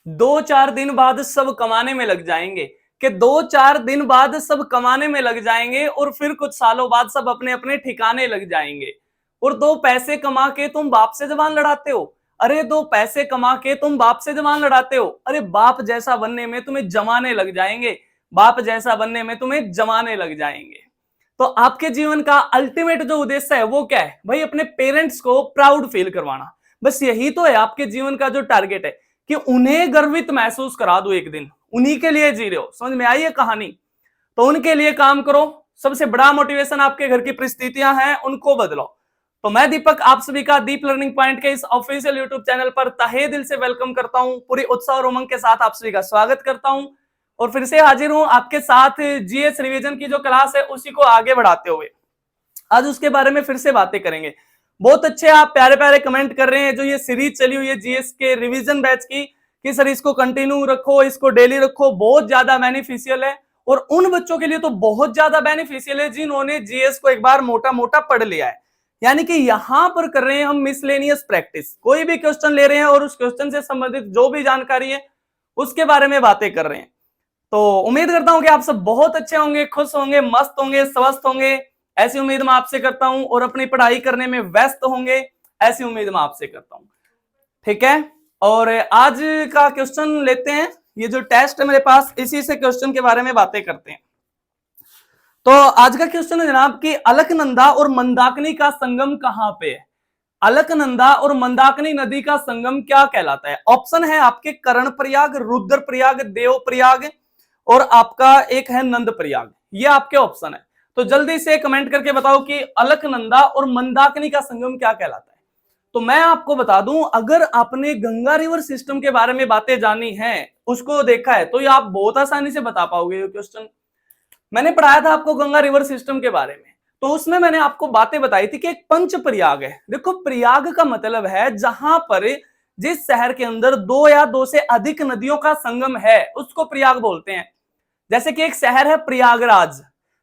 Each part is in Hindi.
2-4 दिन बाद सब कमाने में लग जाएंगे, कि 2-4 दिन बाद सब कमाने में लग जाएंगे और फिर कुछ सालों बाद सब अपने अपने ठिकाने लग जाएंगे। और 2 पैसे कमा के तुम बाप से जबान लड़ाते हो। अरे 2 पैसे कमा के तुम बाप से जबान लड़ाते हो। अरे बाप जैसा बनने में तुम्हें जमाने लग जाएंगे, बाप जैसा बनने में तुम्हें जमाने लग जाएंगे। तो आपके जीवन का अल्टीमेट जो उद्देश्य है वो क्या है भाई? अपने पेरेंट्स को प्राउड फील करवाना। बस यही तो है आपके जीवन का जो टारगेट है, कि उन्हें गर्वित महसूस करा दो एक दिन। उन्हीं के लिए जी रहे हो, समझ में आई है कहानी? तो उनके लिए काम करो। सबसे बड़ा मोटिवेशन आपके घर की परिस्थितियां हैं, उनको बदलो। तो मैं दीपक आप सभी का दीप लर्निंग पॉइंट के इस ऑफिशियल यूट्यूब चैनल पर तहे दिल से वेलकम करता हूं। पूरी उत्साह और उमंग के साथ आप सभी का स्वागत करता हूं और फिर से हाजिर हूं आपके साथ जीएस रिवीजन की जो क्लास है उसी को आगे बढ़ाते हुए। आज उसके बारे में फिर से बातें करेंगे। बहुत अच्छे आप प्यारे प्यारे कमेंट कर रहे हैं। जो ये सीरीज चली हुई है जीएस के रिवीजन बैच की, कि सर इसको कंटिन्यू रखो, इसको डेली रखो, बहुत ज्यादा बेनिफिशियल है। और उन बच्चों के लिए तो बहुत ज्यादा बेनिफिशियल है जिन्होंने जीएस को एक बार मोटा मोटा पढ़ लिया है। यानी कि यहां पर कर रहे हैं हम मिसलेनियस प्रैक्टिस। कोई भी क्वेश्चन ले रहे हैं और उस क्वेश्चन से संबंधित जो भी जानकारी है उसके बारे में बातें कर रहे हैं। तो उम्मीद करता हूं कि आप सब बहुत अच्छे होंगे, खुश होंगे, मस्त होंगे, स्वस्थ होंगे। ऐसी उम्मीद मैं आपसे करता हूं और अपनी पढ़ाई करने में व्यस्त होंगे, ऐसी उम्मीद मैं आपसे करता हूं। ठीक है, और आज का क्वेश्चन लेते हैं। ये जो टेस्ट है मेरे पास, इसी से क्वेश्चन के बारे में बातें करते हैं। तो आज का क्वेश्चन है जनाब कि अलकनंदा और मंदाकिनी का संगम कहां पे है? अलकनंदा और मंदाकिनी नदी का संगम क्या कहलाता है? ऑप्शन है आपके कर्ण प्रयाग, रुद्र प्रयाग, देव प्रयाग और आपका एक है नंद प्रयाग। ये आपके ऑप्शन है। तो जल्दी से कमेंट करके बताओ कि अलकनंदा और मंदाकिनी का संगम क्या कहलाता है। तो मैं आपको बता दूं, अगर आपने गंगा रिवर सिस्टम के बारे में बातें जानी है, उसको देखा है, तो ये आप बहुत आसानी से बता पाओगे ये क्वेश्चन। मैंने पढ़ाया था आपको गंगा रिवर सिस्टम के बारे में, तो उसमें मैंने आपको बातें बताई थी कि एक पंच प्रयाग है। देखो, प्रयाग का मतलब है जहां पर जिस शहर के अंदर 2 या 2 से अधिक नदियों का संगम है उसको प्रयाग बोलते हैं। जैसे कि एक शहर है प्रयागराज,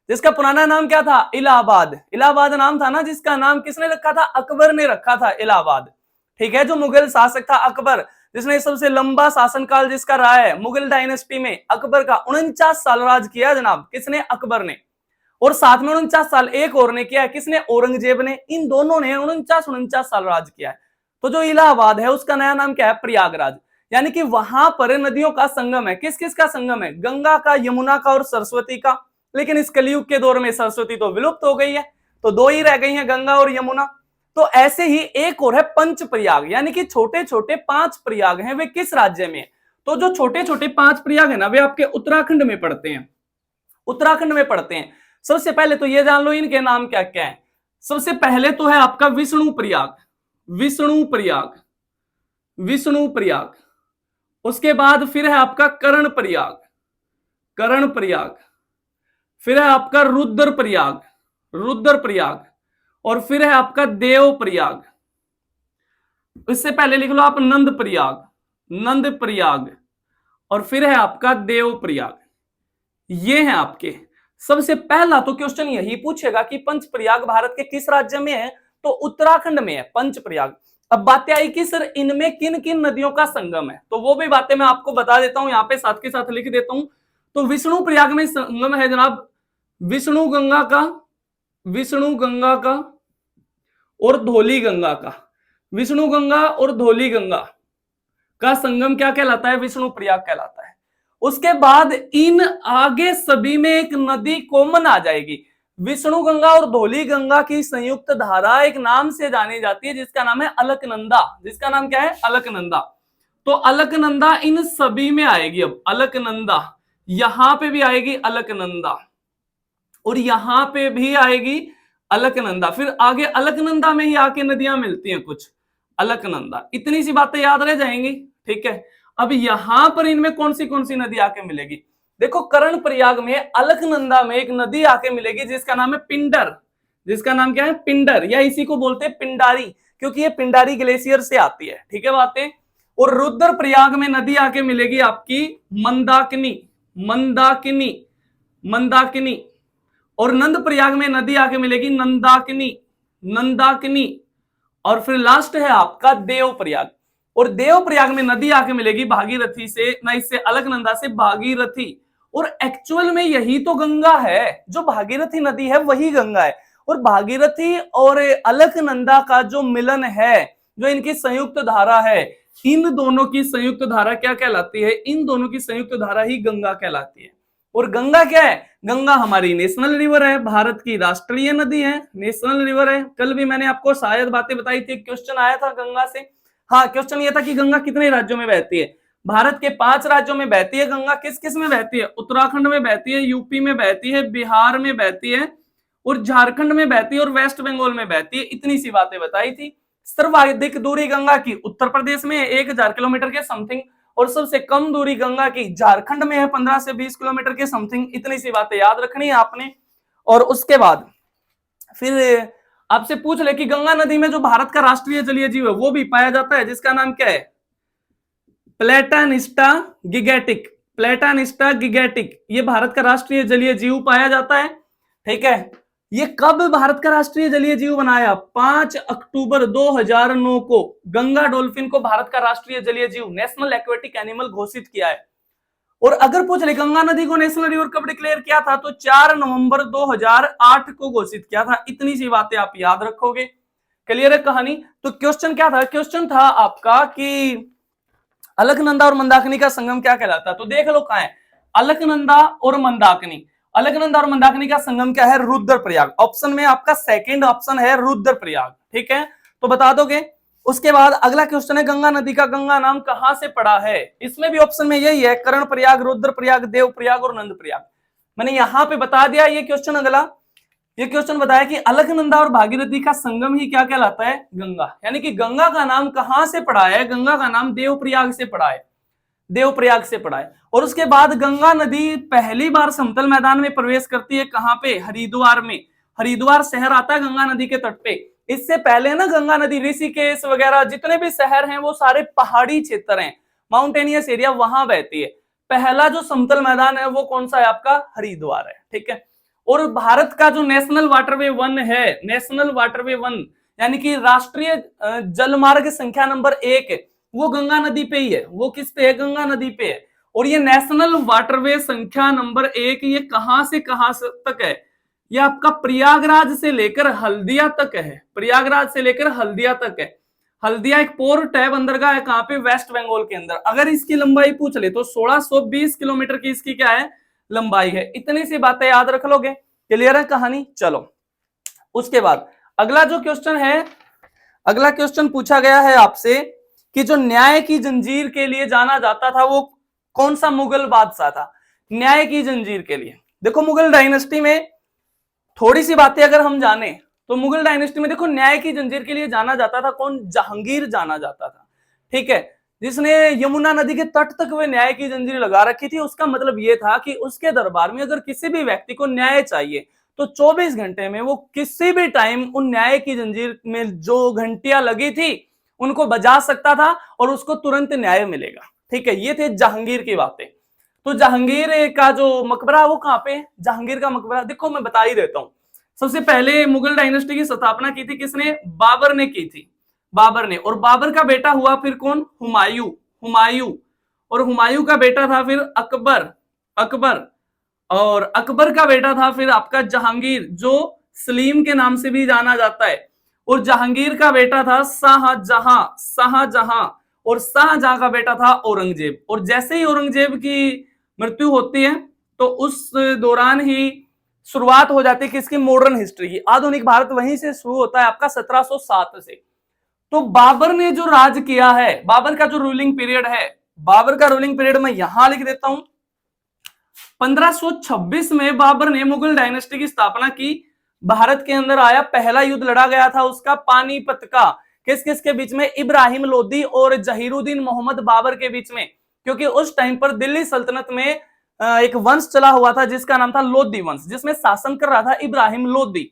जिसका पुराना नाम क्या था? इलाहाबाद। इलाहाबाद नाम था ना, जिसका नाम किसने रखा था? अकबर ने रखा था इलाहाबाद। ठीक है, जो मुगल शासक था अकबर, जिसने सबसे लंबा शासनकाल जिसका रहा है मुगल डायनेस्टी में, अकबर का 49 साल राज किया जनाब। किसने? अकबर ने। और साथ में 49 साल एक और ने किया है। किसने? औरंगजेब ने। इन दोनों ने 49 साल राज किया है। तो जो इलाहाबाद है उसका नया नाम क्या है? प्रयागराज। यानी कि वहां पर नदियों का संगम है। किस किस का संगम है? गंगा का, यमुना का और सरस्वती का। लेकिन इस कलयुग के दौर में सरस्वती तो विलुप्त हो गई है, तो 2 ही रह गई हैं, गंगा और यमुना। तो ऐसे ही एक और है पंच प्रयाग, यानी कि छोटे छोटे 5 प्रयाग हैं। वे किस राज्य में? तो जो छोटे छोटे 5 प्रयाग है ना, वे आपके उत्तराखंड में पड़ते हैं। उत्तराखंड में पड़ते हैं। सबसे पहले तो ये जान लो इनके नाम क्या क्या है। सबसे पहले तो है आपका विष्णु प्रयाग। विष्णु प्रयाग, विष्णु प्रयाग। उसके बाद फिर है आपका कर्ण प्रयाग, कर्ण प्रयाग। फिर है आपका रुद्र प्रयाग, रुद्र प्रयाग। और फिर है आपका देव प्रयाग। इससे पहले लिख लो आप नंद प्रयाग, नंद प्रयाग। और फिर है आपका देव प्रयाग। ये है आपके। सबसे पहला तो क्वेश्चन यही पूछेगा कि पंच प्रयाग भारत के किस राज्य में है? तो उत्तराखंड में है पंच प्रयाग। अब बातें आई कि सर इनमें किन किन नदियों का संगम है, तो वो भी बातें मैं आपको बता देता हूं, यहां पे साथ के साथ लिख देता हूं। तो विष्णु प्रयाग में संगम है जनाब विष्णु गंगा का, विष्णु गंगा का और धौली गंगा का। विष्णु गंगा और धौली गंगा का संगम क्या कहलाता है? विष्णु प्रयाग कहलाता है। उसके बाद इन आगे सभी में एक नदी कॉमन आ जाएगी। विष्णु गंगा और धौली गंगा की संयुक्त धारा एक नाम से जानी जाती है, जिसका नाम है अलकनंदा। जिसका नाम क्या है? अलकनंदा। तो अलकनंदा इन सभी में आएगी। अब अलकनंदा यहां पे भी आएगी अलकनंदा, और यहां पे भी आएगी अलकनंदा। फिर आगे अलकनंदा में ही आके नदियां मिलती हैं कुछ, अलकनंदा। इतनी सी बातें याद रह जाएंगी। ठीक है, अब यहां पर इनमें कौन सी नदी आके मिलेगी? देखो, कर्ण प्रयाग में अलकनंदा में एक नदी आके मिलेगी जिसका नाम है पिंडर। जिसका नाम क्या है? पिंडर, या इसी को बोलते हैं पिंडारी, क्योंकि ये पिंडारी ग्लेशियर से आती है। ठीक है बातें। और रुद्र प्रयाग में नदी आके मिलेगी आपकी मंदाकिनी, मंदाकिनी, मंदाकिनी। और नंद प्रयाग में नदी आके मिलेगी नंदाकिनी, नंदाकिनी। और फिर लास्ट है आपका देव प्रयाग। और देवप्रयाग में नदी आके मिलेगी भागीरथी से, ना इससे अलकनंदा से, भागीरथी। और एक्चुअल में यही तो गंगा है, जो भागीरथी नदी है वही गंगा है। और भागीरथी और अलकनंदा का जो मिलन है, जो इनकी संयुक्त धारा है, इन दोनों की संयुक्त धारा क्या कहलाती है? इन दोनों की संयुक्त धारा ही गंगा कहलाती है। और गंगा क्या है? गंगा हमारी नेशनल रिवर है, भारत की राष्ट्रीय नदी है, नेशनल रिवर है। कल भी मैंने आपको शायद बातें बताई थी, क्वेश्चन आया था गंगा से। हाँ, क्वेश्चन ये था कि गंगा कितने राज्यों में बहती है? भारत के 5 राज्यों में बहती है गंगा। किस किस में बहती है? उत्तराखंड में बहती है, यूपी में बहती है, बिहार में बहती है, और झारखंड में बहती है, और वेस्ट बंगाल में बहती है। इतनी सी बातें बताई थी। सर्वाधिक दूरी गंगा की उत्तर प्रदेश में 1000 किलोमीटर के समथिंग, और सबसे कम दूरी गंगा की झारखंड में है 15 से 20 किलोमीटर के समथिंग। इतनी सी बातें याद रखनी है आपने। और उसके बाद फिर आपसे पूछ ले कि गंगा नदी में जो भारत का राष्ट्रीय जलीय जीव है वो भी पाया जाता है, जिसका नाम क्या है? प्लेटानिस्टा गिगेटिक। प्लेटानिस्टा गिगेटिक, ये भारत का राष्ट्रीय जलीय जीव पाया जाता है। ठीक है, ये कब भारत का राष्ट्रीय जलीय जीव बनाया? 5 अक्टूबर 2009 को गंगा डॉल्फिन को भारत का राष्ट्रीय जलीय जीव, नेशनल एक्वेटिक एनिमल घोषित किया है। और अगर पूछ ले गंगा नदी को नेशनल रिवर कब डिक्लेयर किया था, तो 4 नवंबर 2008 को घोषित किया था। इतनी सी बातें आप याद रखोगे। क्लियर है कहानी? तो क्वेश्चन क्या था? क्वेश्चन था आपका कि अलकनंदा और मंदाकिनी का संगम क्या कहलाता है? तो देख लो कहां है अलकनंदा और मंदाकिनी। अलकनंदा और मंदाकिनी का संगम क्या है? रुद्रप्रयाग। ऑप्शन में आपका सेकंड ऑप्शन है रुद्रप्रयाग। ठीक है, तो बता दोगे। उसके बाद अगला क्वेश्चन है गंगा नदी का गंगा नाम कहां से पड़ा है? इसमें भी ऑप्शन में यही है, कर्णप्रयाग, रुद्रप्रयाग, देवप्रयाग और नंदप्रयाग। मैंने यहां पे बता दिया ये क्वेश्चन। अगला ये क्वेश्चन बताया कि अलकनंदा और भागीरथी का संगम ही क्या कहलाता है? गंगा। यानी कि गंगा का नाम कहां से पड़ा है? गंगा का नाम देवप्रयाग से पड़ा है, देवप्रयाग से पड़ा है। और उसके बाद गंगा नदी पहली बार समतल मैदान में प्रवेश करती है कहां पे? हरिद्वार में। हरिद्वार शहर आता है गंगा नदी के तट पे। इससे पहले ना गंगा नदी ऋषिकेश वगैरह जितने भी शहर हैं वो सारे पहाड़ी क्षेत्र हैं, माउंटेनियस एरिया, वहां बहती है। पहला जो समतल मैदान है वो कौन सा है आपका? हरिद्वार है। ठीक है, और भारत का जो नेशनल वाटरवे 1 है, नेशनल वाटरवे 1 यानी कि राष्ट्रीय जलमार्ग संख्या नंबर 1, वो गंगा नदी पे ही है। वो किस पे है? गंगा नदी पे है। और ये नेशनल वाटरवे संख्या नंबर 1 ये कहां से कहां तक है? ये आपका प्रयागराज से लेकर हल्दिया तक है। प्रयागराज से लेकर हल्दिया तक है। हल्दिया एक पोर्ट है, बंदरगाह है, कहां पे? वेस्ट बंगाल के अंदर। अगर इसकी लंबाई पूछ ले तो 1620 किलोमीटर की इसकी क्या है? लंबाई है। इतनी सी बातें याद रख लोगे। क्लियर है कहानी? चलो उसके बाद अगला जो क्वेश्चन है, अगला क्वेश्चन पूछा गया है आपसे कि जो न्याय की जंजीर के लिए जाना जाता था वो कौन सा मुगल बादशाह था? न्याय की जंजीर के लिए देखो, मुगल डायनेस्टी में थोड़ी सी बातें अगर हम जाने तो मुगल डायनेस्टी में देखो न्याय की जंजीर के लिए जाना जाता था कौन? जहांगीर जाना जाता था। ठीक है, जिसने यमुना नदी के तट तक वे न्याय की जंजीर लगा रखी थी। उसका मतलब यह था कि उसके दरबार में अगर किसी भी व्यक्ति को न्याय चाहिए तो 24 घंटे में वो किसी भी टाइम उन न्याय की जंजीर में जो घंटियां लगी थी उनको बजा सकता था और उसको तुरंत न्याय मिलेगा। ठीक है, ये थे जहांगीर की बातें। तो जहांगीर का जो मकबरा वो कहां पे? जहांगीर का मकबरा देखो मैं बता ही देता हूं। सबसे पहले मुगल डायनेस्टी की स्थापना की थी किसने? बाबर ने की थी, बाबर ने। और बाबर का बेटा हुआ फिर कौन? हुमायूं। हुमायूं, और हुमायूं का बेटा था फिर अकबर। अकबर, और अकबर का बेटा था फिर आपका जहांगीर, जो सलीम के नाम से भी जाना जाता है। और जहांगीर का बेटा था शाहजहां। शाहजहां, और शाहजहां का बेटा था औरंगजेब। और जैसे ही औरंगजेब की मृत्यु होती है तो उस दौरान ही शुरुआत हो जाती है किसकी? मॉडर्न हिस्ट्री की। आधुनिक भारत वहीं से शुरू होता है आपका 1707 से। तो बाबर ने जो राज किया है, बाबर का जो रूलिंग पीरियड है, बाबर का रूलिंग पीरियड मैं यहां लिख देता हूं। 1526 में बाबर ने मुगल डायनेस्टी की स्थापना की। भारत के अंदर आया, पहला युद्ध लड़ा गया था उसका पानीपत का। किस किस के बीच में? इब्राहिम लोदी और जहीरुद्दीन मोहम्मद बाबर के बीच में। क्योंकि उस टाइम पर दिल्ली सल्तनत में एक वंश चला हुआ था जिसका नाम था लोदी वंश, जिसमें शासन कर रहा था इब्राहिम लोदी।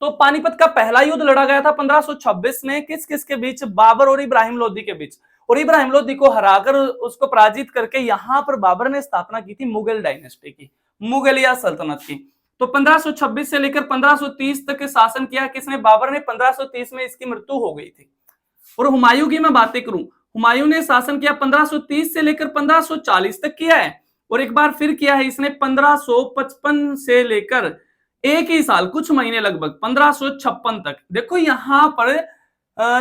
तो पानीपत का पहला युद्ध लड़ा गया था 1526 में। किस किस के बीच? बाबर और इब्राहिम लोदी के बीच। और इब्राहिम लोदी को हराकर, उसको पराजित करके यहां पर बाबर ने स्थापना की थी मुगल डायनेस्टी की, मुगलिया सल्तनत की। तो 1526 से लेकर 1530 तक शासन किया किसने? बाबर ने। 1530 में इसकी मृत्यु हो गई थी। और हुमायूं की मैं बातें करूं, हुमायूं ने शासन किया 1530 से लेकर 1540 तक किया है, और एक बार फिर किया है इसने 1555 से लेकर एक ही साल कुछ महीने लगभग 1556 तक। देखो यहां पर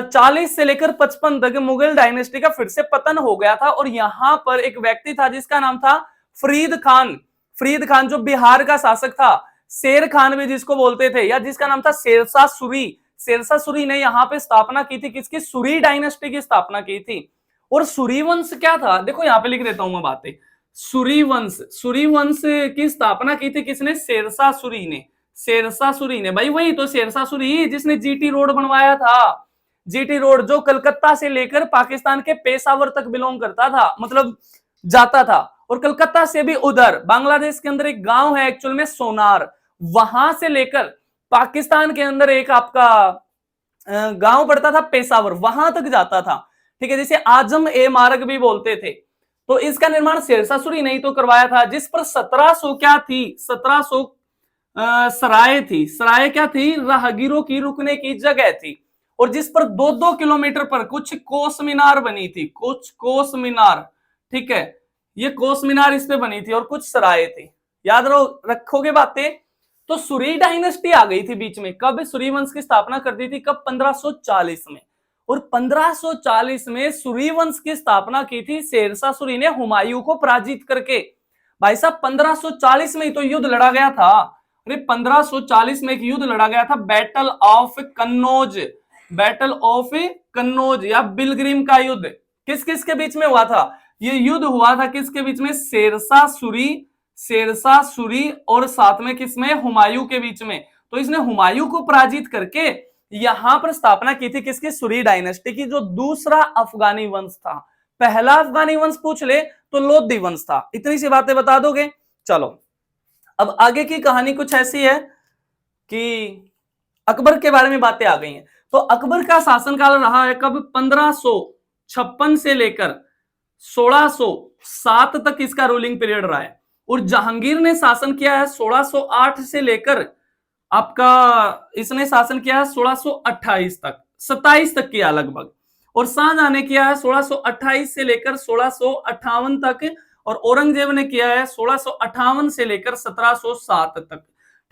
40 से लेकर 55 तक मुगल डायनेस्टी का फिर से पतन हो गया था, और यहां पर एक व्यक्ति था जिसका नाम था फरीद खान। फरीद खान जो बिहार का शासक था, शेर खान भी जिसको बोलते थे, या जिसका नाम था शेरशाह सूरी। शेरशाह सूरी ने यहाँ पे स्थापना की थी किसकी? सूरी डायनेस्टी की स्थापना की थी। और सूरी वंश क्या था? देखो यहाँ पे लिख देता हूं मैं बातें। सूरी वंश की स्थापना की थी किसने? शेरशाह सूरी ने। शेरशाह सूरी ने, भाई वही तो शेरशाह सूरी जिसने जीटी रोड बनवाया था। जीटी रोड जो कलकत्ता से लेकर पाकिस्तान के पेशावर तक बिलोंग करता था, मतलब जाता था, और कलकत्ता से भी उधर बांग्लादेश के अंदर एक गांव है एक्चुअल में सोनार, वहां से लेकर पाकिस्तान के अंदर एक आपका गांव पड़ता था पेशावर, वहां तक जाता था। ठीक है, जिसे आजम ए मार्ग भी बोलते थे। तो इसका निर्माण शेरशाह सूरी ने ही तो करवाया था, जिस पर 1700 क्या थी? 1700 सराय थी। सराय क्या थी? राहगीरों की रुकने की जगह थी। और जिस पर 2-2 किलोमीटर पर कुछ कोस मीनार बनी थी, कुछ कोस मीनार। ठीक है, ये कोस मीनार इस पे बनी थी, और कुछ सराय थी। याद रखोगे बातें। तो सूरी डायनेस्टी आ गई थी बीच में। कब सूरी वंश की स्थापना कर दी थी? कब? 1540 में। और 1540 में सूरी वंश की स्थापना की थी शेरशाह सूरी ने हुमायूं को पराजित करके। भाई साहब 1540 में ही तो युद्ध लड़ा गया था। अरे 1540 में एक युद्ध लड़ा गया था, battle of Kannauj. Battle of Kannauj या बिलग्रिम का युद्ध किस किस के बीच में हुआ था? ये युद्ध हुआ था किसके बीच में? शेरशाह सूरी और साथ में किसमें? हुमायूं के बीच में। तो इसने हुमायूं को पराजित करके यहां पर स्थापना की थी किसकी? सूरी डायनेस्टी की, जो दूसरा अफगानी वंश था। पहला अफगानी वंश पूछ ले तो लोधी वंश था। इतनी सी बातें बता दोगे? चलो अब आगे की कहानी कुछ ऐसी है कि अकबर के बारे में बातें आ गई हैं। तो अकबर का शासनकाल रहा है कब? 1556 से लेकर 1607 तक इसका रूलिंग पीरियड रहा है। और जहांगीर ने शासन किया है 1608 से लेकर आपका इसने शासन किया है 1628 तक, 27 तक किया लगभग। और शाहजहां ने किया है 1628 से लेकर 1658 तक, और औरंगजेब ने किया है 1658 से लेकर 1707 तक।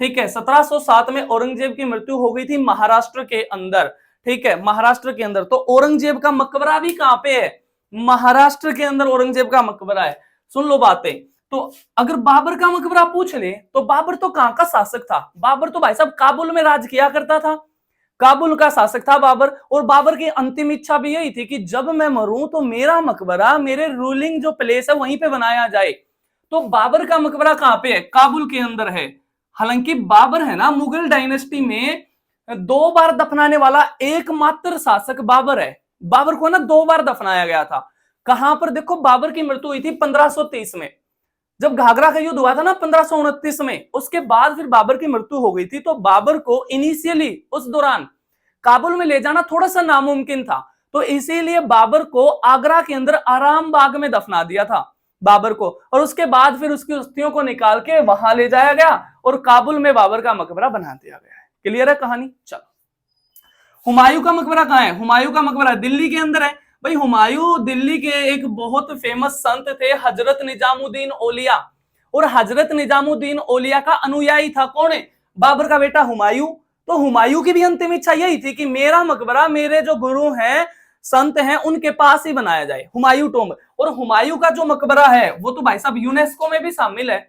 ठीक है, 1707 में औरंगजेब की मृत्यु हो गई थी महाराष्ट्र के अंदर। ठीक है, महाराष्ट्र के अंदर। तो औरंगजेब का मकबरा भी कहां पे है? महाराष्ट्र के अंदर औरंगजेब का मकबरा है। सुन लो बातें। तो अगर बाबर का मकबरा पूछ ले तो बाबर तो कहां का शासक था? बाबर तो भाई साहब काबुल में राज किया करता था। काबुल का शासक था बाबर। और बाबर की अंतिम इच्छा भी यही थी कि जब मैं मरूं तो मेरा मकबरा मेरे रूलिंग जो प्लेस है वहीं पे बनाया जाए। तो बाबर का मकबरा कहां पे है? काबुल के अंदर है। हालांकि बाबर है ना मुगल डायनेस्टी में 2 बार दफनाने वाला एकमात्र शासक बाबर है। बाबर को ना 2 बार दफनाया गया था। कहां पर? देखो बाबर की मृत्यु हुई थी 1530 में, जब घाघरा का युद्ध हुआ था ना 1529 में। उसके बाद फिर बाबर की मृत्यु हो गई थी। तो बाबर को इनिशियली उस दौरान काबुल में ले जाना थोड़ा सा नामुमकिन था, तो इसीलिए बाबर को आगरा के अंदर आराम बाग में दफना दिया था बाबर को। और उसके बाद फिर उसकी अस्थियों को निकाल के वहां ले जाया गया और काबुल में बाबर का मकबरा बना दिया गया है। क्लियर है कहानी? चलो, हुमायूं का मकबरा कहां है? हुमायूं का मकबरा दिल्ली के अंदर है। भाई हुमायूं दिल्ली के एक बहुत फेमस संत थे, हजरत निजामुद्दीन औलिया। और हजरत निजामुद्दीन औलिया का अनुयायी था कौन है? बाबर का बेटा हुमायूं। तो हुमायूं की भी अंतिम इच्छा यही थी कि मेरा मकबरा मेरे जो गुरु हैं, संत हैं, उनके पास ही बनाया जाए, हुमायूं टोम्ब। और हुमायूं का जो मकबरा है वो तो भाई साहब यूनेस्को में भी शामिल है।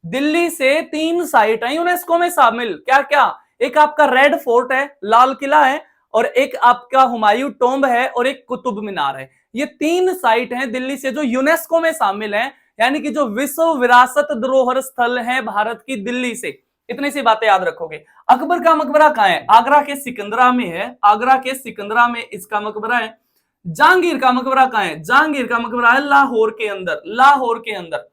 दिल्ली से 3 साइट है यूनेस्को में शामिल। क्या क्या? एक आपका रेड फोर्ट है, लाल किला है, और एक आपका हुमायूं टोम्ब है, और एक कुतुब मीनार है। ये 3 साइट हैं दिल्ली से जो यूनेस्को में शामिल हैं, यानी कि जो विश्व विरासत धरोहर स्थल है भारत की, दिल्ली से। इतनी सी बातें याद रखोगे। अकबर का मकबरा कहां है? आगरा के सिकंदरा में है। आगरा के सिकंदरा में इसका मकबरा है। जहांगीर का मकबरा कहां है? जहांगीर का मकबरा है लाहौर के अंदर। लाहौर के अंदर।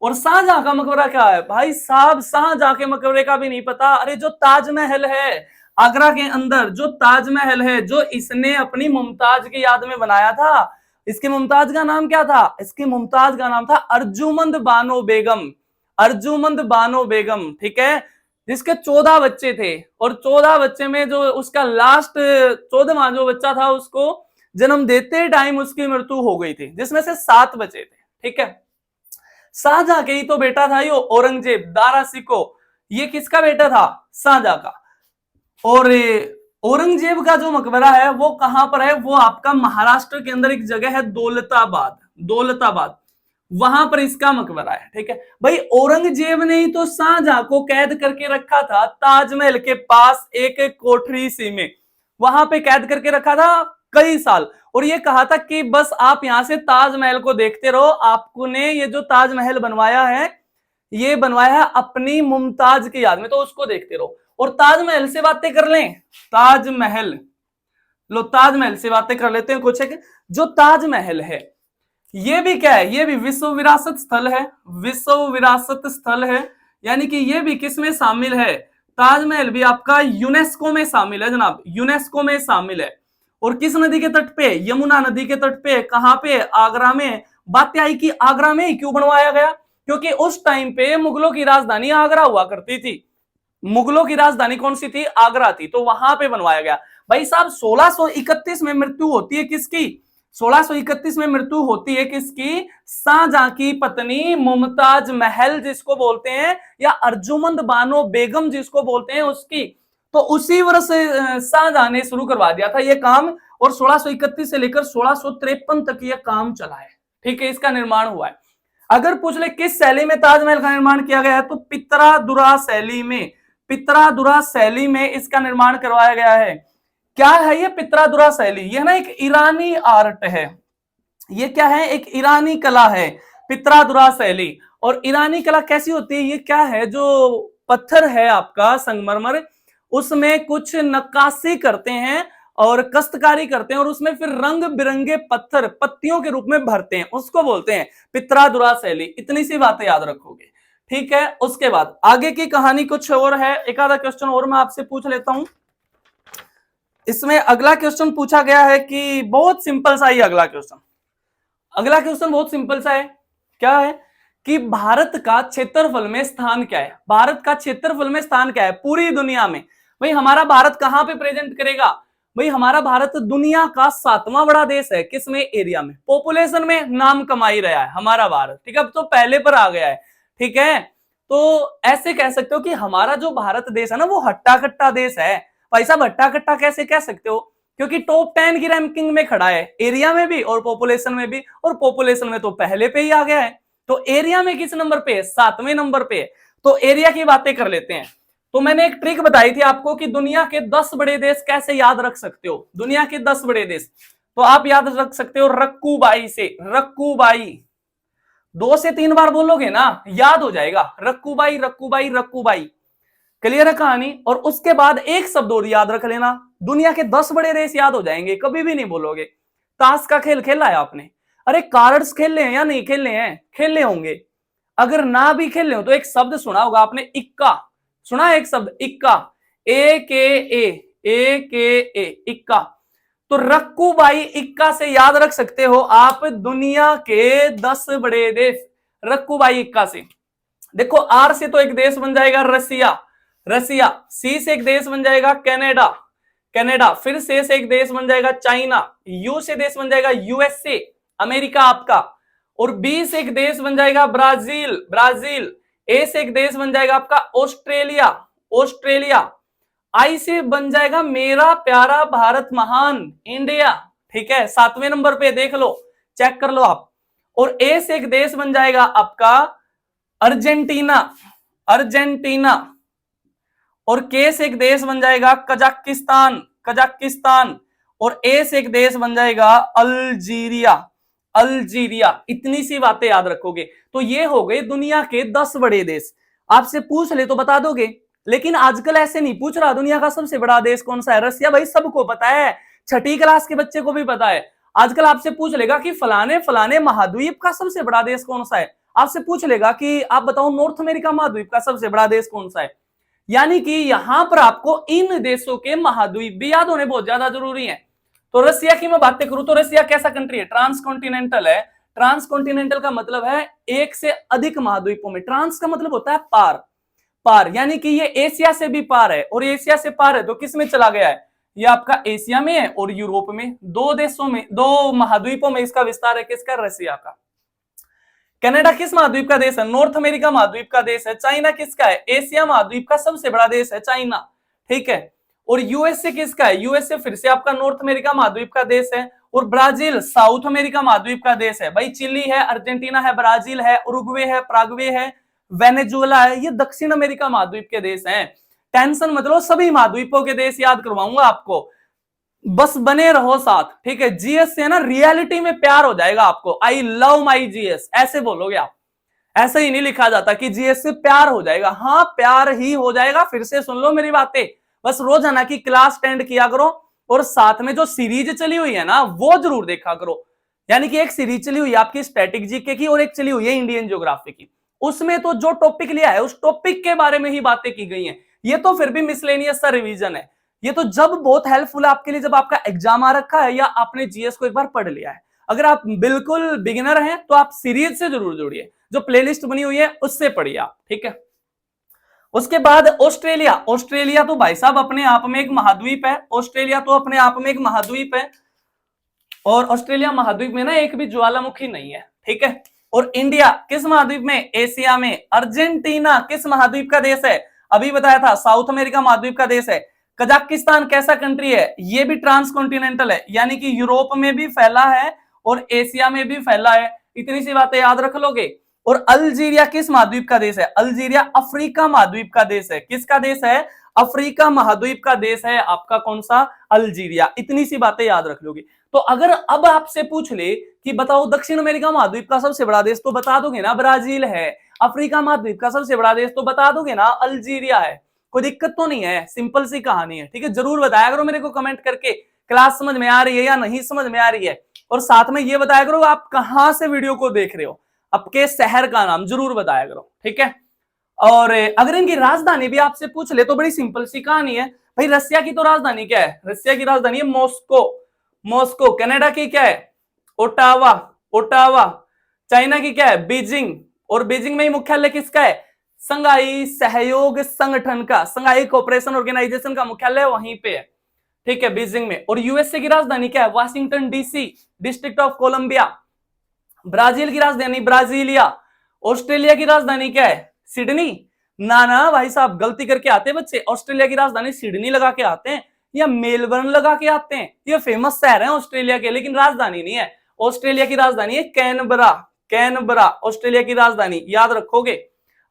और शाहजहां का मकबरा क्या है? भाई साहब शाहजहां के मकबरे का भी नहीं पता। अरे जो ताजमहल है आगरा के अंदर, जो ताजमहल है, जो इसने अपनी मुमताज की याद में बनाया था, इसकी मुमताज का नाम क्या था? इसकी मुमताज का नाम था अर्जुमंद बानो बेगम। अर्जुमंद बानो बेगम, ठीक है, जिसके 14 बच्चे थे। और 14 बच्चे में जो उसका लास्ट 14वां जो बच्चा था उसको जन्म देते टाइम उसकी मृत्यु हो गई थी, जिसमें से 7 बचे थे। ठीक है, शाहजहां के ही तो बेटा था ये औरंगजेब, दारा सिको, ये किसका बेटा था? शाहजहां का। और औरंगजेब का जो मकबरा है वो कहां पर है? वो आपका महाराष्ट्र के अंदर एक जगह है दौलताबाद, दौलताबाद, वहां पर इसका मकबरा है। ठीक है भाई, औरंगजेब ने ही तो शाहजहां को कैद करके रखा था ताजमहल के पास एक कोठरी सी में, वहां पे कैद करके रखा था कई साल, और ये कहा था कि बस आप यहां से ताजमहल को देखते रहो, आपको ने ये जो ताजमहल बनवाया है ये बनवाया है अपनी मुमताज की याद में, तो उसको देखते रहो और ताजमहल से बातें कर लें। ताजमहल, लो ताजमहल से बातें कर लेते हैं कुछ। है जो ताजमहल है ये भी क्या है? ये भी विश्व विरासत स्थल है, विश्व विरासत स्थल है, यानी कि ये भी किस में शामिल है? ताजमहल भी आपका यूनेस्को में शामिल है जनाब, यूनेस्को में शामिल है। और किस नदी के तट पे? यमुना नदी के तट पे। कहां पे? आगरा में। बात आई कि आगरा में क्यों बनवाया गया? क्योंकि उस टाइम पे मुगलों की राजधानी आगरा हुआ करती थी, मुगलों की राजधानी कौन सी थी? आगरा थी, तो वहां पे बनवाया गया। भाई साहब 1631 में मृत्यु होती है किसकी? 1631 में मृत्यु होती है किसकी? शाहजहां की पत्नी मुमताज महल जिसको बोलते हैं, या अर्जुमंद बानो बेगम जिसको बोलते हैं, उसकी। तो उसी वर्ष शाहजहां ने शुरू करवा दिया था ये काम, और 1631 से लेकर 1653 तक ये काम चला है। ठीक है, इसका निर्माण हुआ है। अगर पूछ ले किस शैली में ताजमहल का निर्माण किया गया है, तो पितरादुरा शैली में, पितरादुरा शैली में इसका निर्माण करवाया गया है। क्या है ये पितरादुरा शैली? ये ना एक ईरानी आर्ट है, ये क्या है? एक ईरानी कला है पितरादुरा शैली। और ईरानी कला कैसी होती है? ये क्या है? जो पत्थर है आपका संगमरमर, उसमें कुछ नक्काशी करते हैं और कष्टकारी करते हैं, और उसमें फिर रंग बिरंगे पत्थर पत्तियों के रूप में भरते हैं, उसको बोलते हैं पितरादुरा शैली। इतनी सी बातें याद रखोगे। ठीक है, उसके बाद आगे की कहानी कुछ और है। एक आधा क्वेश्चन और मैं आपसे पूछ लेता हूं। इसमें अगला क्वेश्चन पूछा गया है कि बहुत सिंपल सा ही अगला क्वेश्चन, अगला क्वेश्चन बहुत सिंपल सा है। क्या है कि भारत का क्षेत्रफल में स्थान क्या है? भारत का क्षेत्रफल में स्थान क्या है पूरी दुनिया में? भाई हमारा भारत कहां पे प्रेजेंट करेगा? भाई हमारा भारत दुनिया का 7वां बड़ा देश है। किसमें? एरिया में। पॉपुलेशन में नाम कमा ही रहा है हमारा भारत। ठीक है, अब तो पहले पर आ गया है। ठीक है, तो ऐसे कह सकते हो कि हमारा जो भारत देश है ना वो हट्टा कट्टा देश है। भाई साहब हट्टा कट्टा कैसे कह सकते हो? क्योंकि टॉप 10 की रैंकिंग में खड़ा है, एरिया में भी और पॉपुलेशन में भी, और पॉपुलेशन में तो पहले पे ही आ गया है। तो एरिया में किस नंबर पे है? 7वें नंबर पे है। तो एरिया की बातें कर लेते हैं। तो मैंने एक ट्रिक बताई थी आपको कि दुनिया के 10 बड़े देश कैसे याद रख सकते हो। दुनिया के 10 बड़े देश तो आप याद रख सकते हो रक्कूबाई से। रक्कूबाई 2 से 3 बार बोलोगे ना याद हो जाएगा। रक्कूबाई रक्कूबाई रक्कूबाई। क्लियर है कहानी? और उसके बाद एक शब्द और याद रख लेना, दुनिया के 10 बड़े देश याद हो जाएंगे, कभी भी नहीं बोलोगे। ताश का खेल खेला है आपने? अरे कार्ड्स खेल ले हैं या नहीं खेल ले हैं? खेल ले होंगे। अगर ना भी खेल ले हो तो एक शब्द सुना होगा आपने, इक्का। सुना है एक शब्द इक्का? ए के ए इक्का। तो रक्कूबाई इक्का से याद रख सकते हो आप दुनिया के 10 बड़े देश, रक्कूबाई इक्का से। देखो आर से तो एक देश बन जाएगा रसिया, रसिया। सी से एक देश बन जाएगा कनाडा, कनाडा। फिर से एक देश बन जाएगा चाइना। यू से देश बन जाएगा यूएसए, अमेरिका आपका। और बी से एक देश बन जाएगा ब्राजील, ब्राजील। ए से एक देश बन जाएगा आपका ऑस्ट्रेलिया, ऑस्ट्रेलिया। आई से बन जाएगा मेरा प्यारा भारत महान, इंडिया। ठीक है, 7वें नंबर पे देख लो, चेक कर लो आप। और ए से एक देश बन जाएगा आपका अर्जेंटीना, अर्जेंटीना। और के से एक देश बन जाएगा कजाकिस्तान, कजाकिस्तान। और ए से एक देश बन जाएगा अल्जीरिया, अल्जीरिया। इतनी सी बातें याद रखोगे तो ये हो गए दुनिया के 10 बड़े देश। आपसे पूछ ले तो बता दोगे, लेकिन आजकल ऐसे नहीं पूछ रहा दुनिया का सबसे बड़ा देश कौन सा है। रसिया भाई सबको पता है, 6ठी क्लास के बच्चे को भी पता है। आजकल आपसे पूछ लेगा कि फलाने फलाने महाद्वीप का सबसे बड़ा देश कौन सा है। आपसे पूछ लेगा कि आप बताओ नॉर्थ अमेरिका महाद्वीप का सबसे बड़ा देश कौन सा है। यानी कि यहां पर आपको इन देशों के महाद्वीप भी याद होने बहुत ज्यादा जरूरी है। तो रसिया की मैं बातें करूं तो रसिया कैसा कंट्री है? ट्रांसकॉन्टिनेंटल है। ट्रांसकॉन्टिनेंटल का मतलब है एक से अधिक महाद्वीपों में। ट्रांस का मतलब होता है पार, पार। यानी कि ये एशिया से भी पार है, और एशिया से पार है तो किस में चला गया है? ये आपका एशिया में है और यूरोप में। दो देशों में, दो महाद्वीपों में इसका विस्तार है। किसका? रसिया का। कनाडा किस महाद्वीप का देश है? नॉर्थ अमेरिका महाद्वीप का देश है। चाइना किसका है? एशिया महाद्वीप का सबसे बड़ा देश है चाइना, ठीक है। और यूएसए किसका है? यूएसए फिर से आपका नॉर्थ अमेरिका महाद्वीप का देश है। और ब्राजील साउथ अमेरिका महाद्वीप का देश है। भाई चिली है, अर्जेंटीना है, ब्राजील है, उरुग्वे है, प्रागवे है, वेनेजुएला है, ये दक्षिण अमेरिका महाद्वीप के देश हैं। टेंशन मतलब सभी महाद्वीपों के देश याद करवाऊंगा आपको, बस बने रहो साथ, ठीक है। जीएस से ना रियलिटी में प्यार हो जाएगा आपको। आई लव माई जीएस ऐसे बोलोगे आप, ऐसे ही नहीं लिखा जाता कि जीएस से प्यार हो जाएगा। हाँ प्यार ही हो जाएगा। फिर से सुन लो मेरी बातें, बस रोजाना की क्लास अटेंड किया करो और साथ में जो सीरीज चली हुई है ना वो जरूर देखा करो। यानी कि एक सीरीज चली हुई है आपकी स्टैटिक जीके की और एक चली हुई है इंडियन ज्योग्राफी की। उसमें तो जो टॉपिक लिया है उस टॉपिक के बारे में ही बातें की गई हैं। ये तो फिर भी मिसलेनियस सा रिवीजन है। ये तो जब बहुत हेल्पफुल है आपके लिए जब आपका एग्जाम आ रखा है या आपने जीएस को एक बार पढ़ लिया है। अगर आप बिल्कुल बिगिनर हैं तो आप सीरीज से जरूर जुड़िए, जो प्लेलिस्ट बनी हुई है उससे पढ़िए आप, ठीक है। उसके बाद ऑस्ट्रेलिया। ऑस्ट्रेलिया तो भाई साहब अपने आप में एक महाद्वीप है। ऑस्ट्रेलिया तो अपने आप में एक महाद्वीप है और ऑस्ट्रेलिया महाद्वीप में ना एक भी ज्वालामुखी नहीं है, ठीक है। और इंडिया किस महाद्वीप में? एशिया में। अर्जेंटीना किस महाद्वीप का देश है? अभी बताया था, साउथ अमेरिका महाद्वीप का देश है। कजाकिस्तान कैसा कंट्री है? ये भी ट्रांसकॉन्टिनेंटल है, यानी कि यूरोप में भी फैला है और एशिया में भी फैला है। इतनी सी बातें याद रख लोगे। और अल्जीरिया किस महाद्वीप का देश है? अल्जीरिया अफ्रीका महाद्वीप का देश है। किसका देश है? अफ्रीका महाद्वीप का देश है आपका। कौन सा? अल्जीरिया। इतनी सी बातें याद रख लोगे। तो अगर अब आपसे पूछ ले कि बताओ दक्षिण अमेरिका महाद्वीप का सबसे बड़ा देश, तो बता दोगे ना ब्राजील है। अफ्रीका महाद्वीप का सबसे बड़ा देश, तो बता दोगे ना अल्जीरिया है। कोई दिक्कत तो नहीं है, सिंपल सी कहानी है, ठीक है। जरूर बताया करो मेरे को कमेंट करके क्लास समझ में आ रही है या नहीं समझ में आ रही है। और साथ में ये बताया करो आप कहां से वीडियो को देख रहे हो, आपके शहर का नाम जरूर बताया करो, ठीक है। और अगर इनकी राजधानी भी आपसे पूछ ले तो बड़ी सिंपल सी कहानी है। भाई रसिया की तो राजधानी क्या है? रसिया की राजधानी है मॉस्को। मॉस्को। कनाडा की क्या है? ओटावा। ओटावा। चाइना की क्या है? बीजिंग। और बीजिंग में ही मुख्यालय किसका है? संघाई सहयोग संगठन का, संघाई कोऑपरेशन ऑर्गेनाइजेशन का मुख्यालय वहीं पे है, ठीक है, बीजिंग में। और यूएसए की राजधानी क्या है? Washington DC, District of Columbia. Brazil की राजधानी ब्राजीलिया। ऑस्ट्रेलिया की राजधानी क्या है? सिडनी। ना ना भाई साहब, गलती करके आते हैं बच्चे। ऑस्ट्रेलिया की राजधानी सिडनी लगा के आते हैं या मेलबर्न लगा के आते हैं। ये फेमस शहर है ऑस्ट्रेलिया के, लेकिन राजधानी नहीं है। ऑस्ट्रेलिया की राजधानी है कैनबरा। कैनबरा ऑस्ट्रेलिया की राजधानी, याद रखोगे।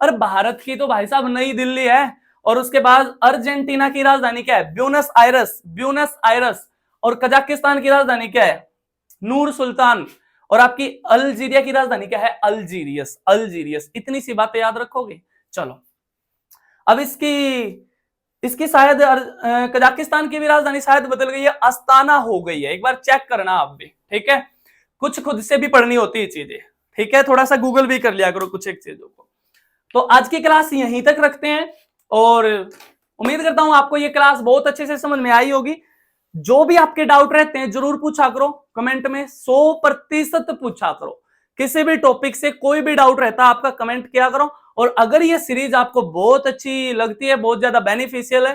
और भारत की तो भाई साहब नई दिल्ली है। और उसके बाद अर्जेंटीना की राजधानी क्या है? Buenos Aires. Buenos Aires. और कजाकिस्तान की राजधानी क्या है? नूर सुल्तान। और आपकी अल्जीरिया की राजधानी क्या है? अल्जीरियस। अल्जीरियस। इतनी सी बातें याद रखोगे। चलो अब इसकी शायद कजाकिस्तान की भी राजधानी शायद बदल गई है, अस्ताना हो गई है। एक बार चेक करना आप भी, ठीक है। कुछ खुद से भी पढ़नी होती है चीजें, ठीक है। थोड़ा सा गूगल भी कर लिया करो कुछ एक चीजों को। तो आज की क्लास यहीं तक रखते हैं और उम्मीद करता हूं आपको ये क्लास बहुत अच्छे से समझ में आई होगी। जो भी आपके डाउट रहते हैं जरूर पूछा करो कमेंट में, 100% पूछा करो। किसी भी टॉपिक से कोई भी डाउट रहता है आपका कमेंट किया करो। और अगर ये सीरीज आपको बहुत अच्छी लगती है, बहुत ज्यादा बेनिफिशियल है,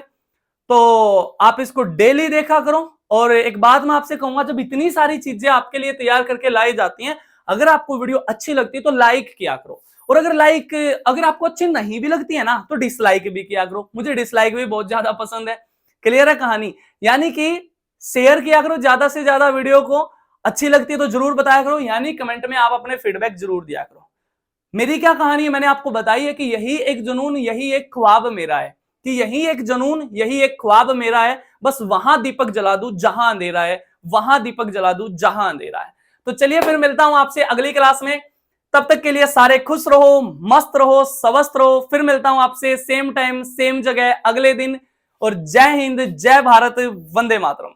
तो आप इसको डेली देखा करो। और एक बात मैं आपसे कहूंगा, जब इतनी सारी चीजें आपके लिए तैयार करके लाई जाती हैं, अगर आपको वीडियो अच्छी लगती है तो लाइक किया करो। और अगर आपको अच्छी नहीं भी लगती है ना तो डिसलाइक भी किया करो। मुझे डिसलाइक भी बहुत ज्यादा पसंद है। क्लियर है कहानी? यानी कि शेयर किया करो ज्यादा से ज्यादा वीडियो को। अच्छी लगती है तो जरूर बताया करो, यानी कमेंट में आप अपने फीडबैक जरूर दिया करो। मेरी क्या कहानी है मैंने आपको बताई है कि यही एक जुनून, यही एक ख्वाब मेरा है, कि यही एक जुनून, यही एक ख्वाब मेरा है। बस वहां दीपक जला दूं जहां अंधेरा है, वहां दीपक जला दूं जहां अंधेरा है। तो चलिए फिर मिलता हूं आपसे अगली क्लास में। तब तक के लिए सारे खुश रहो, मस्त रहो, स्वस्थ रहो। फिर मिलता हूं आपसे सेम टाइम सेम जगह अगले दिन। और जय हिंद, जय भारत, वंदे मातरम।